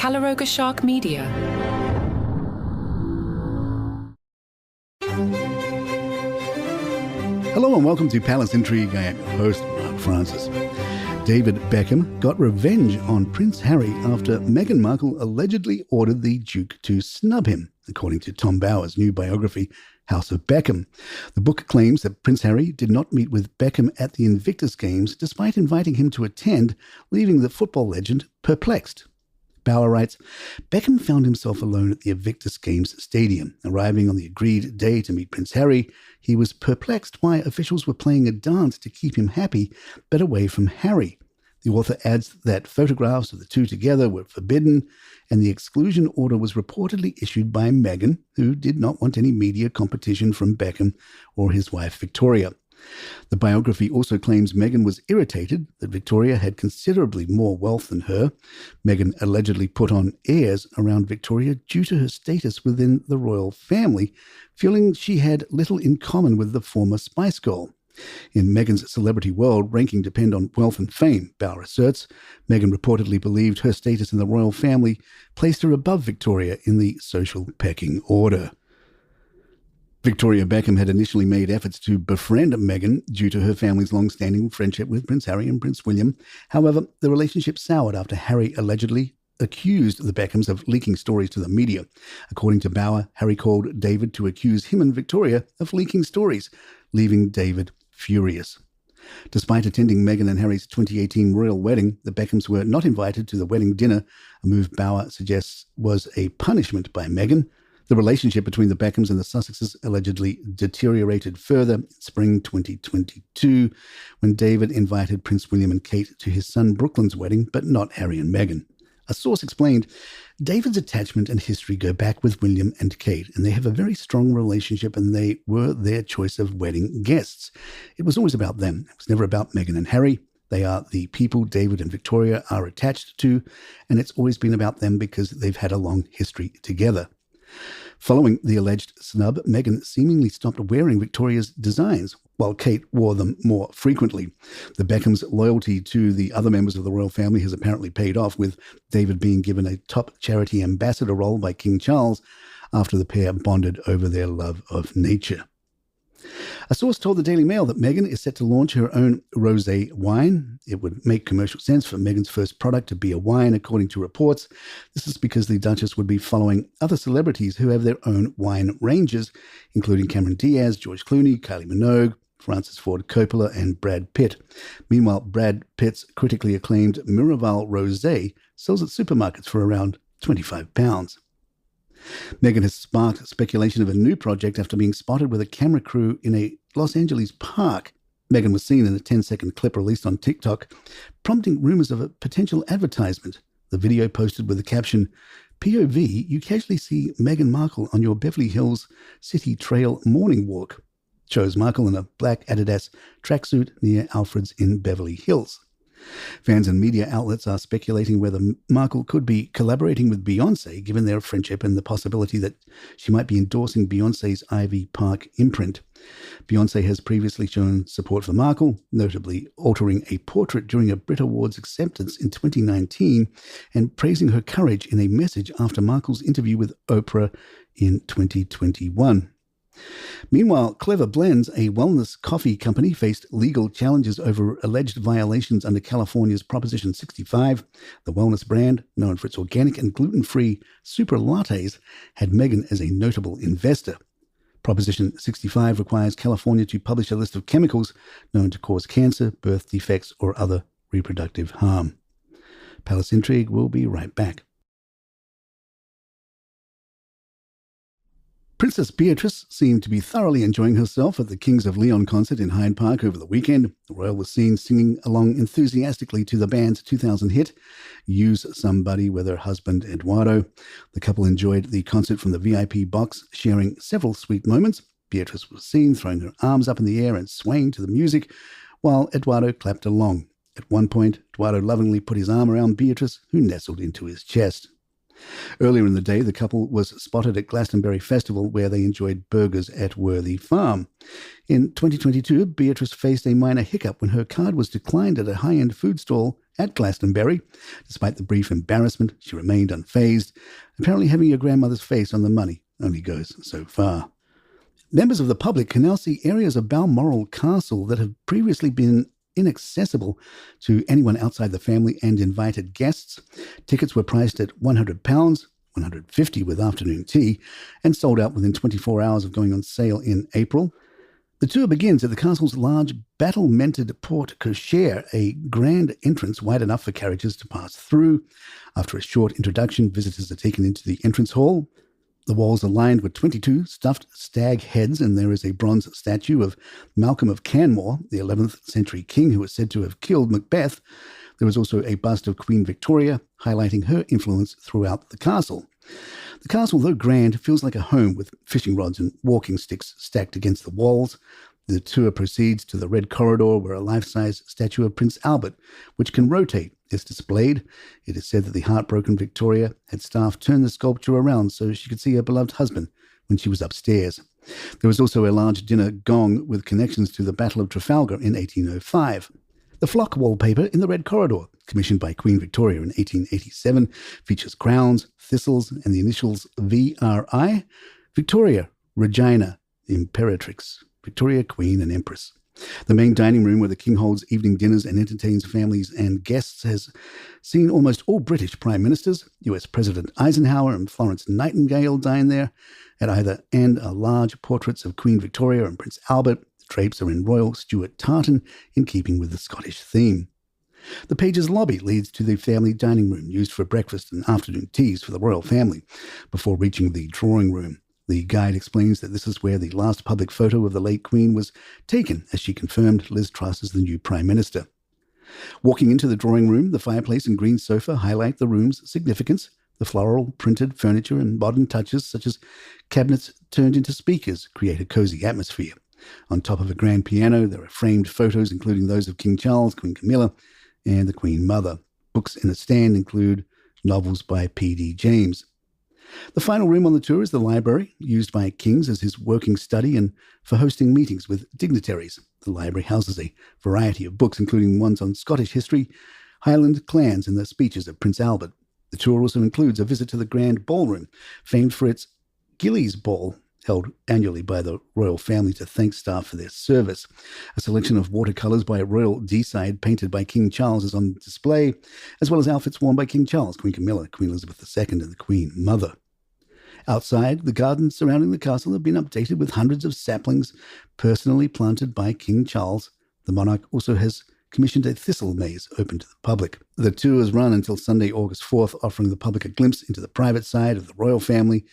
Calaroga Shark Media. Hello and welcome to Palace Intrigue. I am your host, Mark Francis. David Beckham got revenge on Prince Harry after Meghan Markle allegedly ordered the Duke to snub him, according to Tom Bower's new biography, House of Beckham. The book claims that Prince Harry did not meet with Beckham at the Invictus Games despite inviting him to attend, leaving the football legend perplexed. Bower writes, Beckham found himself alone at the Invictus Games stadium. Arriving on the agreed day to meet Prince Harry, he was perplexed why officials were playing a dance to keep him happy, but away from Harry. The author adds that photographs of the two together were forbidden, and the exclusion order was reportedly issued by Meghan, who did not want any media competition from Beckham or his wife Victoria. The biography also claims Meghan was irritated that Victoria had considerably more wealth than her. Meghan allegedly put on airs around Victoria due to her status within the royal family, feeling she had little in common with the former Spice Girl. In Meghan's celebrity world, ranking depend on wealth and fame, Bower asserts. Meghan reportedly believed her status in the royal family placed her above Victoria in the social pecking order. Victoria Beckham had initially made efforts to befriend Meghan due to her family's long-standing friendship with Prince Harry and Prince William. However, the relationship soured after Harry allegedly accused the Beckhams of leaking stories to the media. According to Bower, Harry called David to accuse him and Victoria of leaking stories, leaving David furious. Despite attending Meghan and Harry's 2018 royal wedding, the Beckhams were not invited to the wedding dinner, a move Bower suggests was a punishment by Meghan. The relationship between the Beckhams and the Sussexes allegedly deteriorated further in spring 2022 when David invited Prince William and Kate to his son Brooklyn's wedding, but not Harry and Meghan. A source explained, David's attachment and history go back with William and Kate, and they have a very strong relationship, and they were their choice of wedding guests. It was always about them. It was never about Meghan and Harry. They are the people David and Victoria are attached to, and it's always been about them because they've had a long history together. Following the alleged snub, Meghan seemingly stopped wearing Victoria's designs, while Kate wore them more frequently. The Beckhams' loyalty to the other members of the royal family has apparently paid off, with David being given a top charity ambassador role by King Charles after the pair bonded over their love of nature. A source told the Daily Mail that Meghan is set to launch her own rosé wine. It would make commercial sense for Meghan's first product to be a wine, according to reports. This is because the Duchess would be following other celebrities who have their own wine ranges, including Cameron Diaz, George Clooney, Kylie Minogue, Francis Ford Coppola, and Brad Pitt. Meanwhile, Brad Pitt's critically acclaimed Miraval Rosé sells at supermarkets for around £25. Meghan has sparked speculation of a new project after being spotted with a camera crew in a Los Angeles park. Meghan was seen in a 10-second clip released on TikTok, prompting rumors of a potential advertisement. The video posted with the caption, POV, you casually see Meghan Markle on your Beverly Hills City Trail morning walk. Shows Markle in a black Adidas tracksuit near Alfred's in Beverly Hills. Fans and media outlets are speculating whether Markle could be collaborating with Beyoncé, given their friendship and the possibility that she might be endorsing Beyoncé's Ivy Park imprint. Beyoncé has previously shown support for Markle, notably altering a portrait during a Brit Awards acceptance in 2019 and praising her courage in a message after Markle's interview with Oprah in 2021. Meanwhile, Clever Blends, a wellness coffee company, faced legal challenges over alleged violations under California's Proposition 65. The wellness brand, known for its organic and gluten-free super lattes, had Meghan as a notable investor. Proposition 65 requires California to publish a list of chemicals known to cause cancer, birth defects, or other reproductive harm. Palace Intrigue will be right back. Princess Beatrice seemed to be thoroughly enjoying herself at the Kings of Leon concert in Hyde Park over the weekend. The royal was seen singing along enthusiastically to the band's 2000 hit, Use Somebody, with her husband Eduardo. The couple enjoyed the concert from the VIP box, sharing several sweet moments. Beatrice was seen throwing her arms up in the air and swaying to the music, while Eduardo clapped along. At one point, Eduardo lovingly put his arm around Beatrice, who nestled into his chest. Earlier in the day, the couple was spotted at Glastonbury Festival where they enjoyed burgers at Worthy Farm. In 2022, Beatrice faced a minor hiccup when her card was declined at a high-end food stall at Glastonbury. Despite the brief embarrassment, she remained unfazed. Apparently having your grandmother's face on the money only goes so far. Members of the public can now see areas of Balmoral Castle that have previously been inaccessible to anyone outside the family and invited guests. Tickets were priced at £100, £150 with afternoon tea, and sold out within 24 hours of going on sale in April. The tour begins at the castle's large battlemented porte cochere, a grand entrance wide enough for carriages to pass through. After a short introduction, visitors are taken into the entrance hall. The walls are lined with 22 stuffed stag heads, and there is a bronze statue of Malcolm of Canmore, the 11th century king who is said to have killed Macbeth. There is also a bust of Queen Victoria, highlighting her influence throughout the castle. The castle, though grand, feels like a home with fishing rods and walking sticks stacked against the walls. The tour proceeds to the Red Corridor, where a life-size statue of Prince Albert, which can rotate, is displayed. It is said that the heartbroken Victoria had staff turn the sculpture around so she could see her beloved husband when she was upstairs. There was also a large dinner gong with connections to the Battle of Trafalgar in 1805. The flock wallpaper in the Red Corridor, commissioned by Queen Victoria in 1887, features crowns, thistles, and the initials VRI, Victoria, Regina, Imperatrix, Victoria, Queen and Empress. The main dining room where the King holds evening dinners and entertains families and guests has seen almost all British prime ministers. US President Eisenhower and Florence Nightingale dine there. At either end are large portraits of Queen Victoria and Prince Albert. The drapes are in royal Stuart tartan, in keeping with the Scottish theme. The Pages lobby leads to the family dining room, used for breakfast and afternoon teas for the royal family, before reaching the drawing room. The guide explains that this is where the last public photo of the late Queen was taken, as she confirmed Liz Truss as the new Prime Minister. Walking into the drawing room, the fireplace and green sofa highlight the room's significance. The floral printed furniture and modern touches, such as cabinets turned into speakers, create a cozy atmosphere. On top of a grand piano, there are framed photos, including those of King Charles, Queen Camilla, and the Queen Mother. Books in a stand include novels by P.D. James. The final room on the tour is the library, used by kings as his working study and for hosting meetings with dignitaries. The library houses a variety of books, including ones on Scottish history, Highland clans, and the speeches of Prince Albert. The tour also includes a visit to the Grand Ballroom, famed for its Gillies Ball, held annually by the royal family to thank staff for their service. A selection of watercolours by Royal Deeside painted by King Charles is on display, as well as outfits worn by King Charles, Queen Camilla, Queen Elizabeth II, and the Queen Mother. Outside, the gardens surrounding the castle have been updated with hundreds of saplings personally planted by King Charles. The monarch also has commissioned a thistle maze open to the public. The tours run until Sunday, August 4th, offering the public a glimpse into the private side of the royal family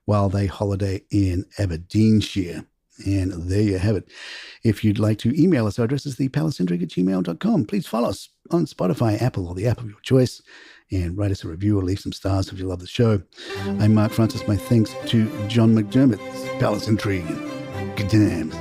while they holiday in Aberdeenshire. And there you have it. If you'd like to email us, our address is thepalaceintrigue@gmail.com. Please follow us on Spotify, Apple, or the app of your choice, and write us a review or leave some stars if you love the show. I'm Mark Francis. My thanks to John McDermott. This is Palace Intrigue. Good times.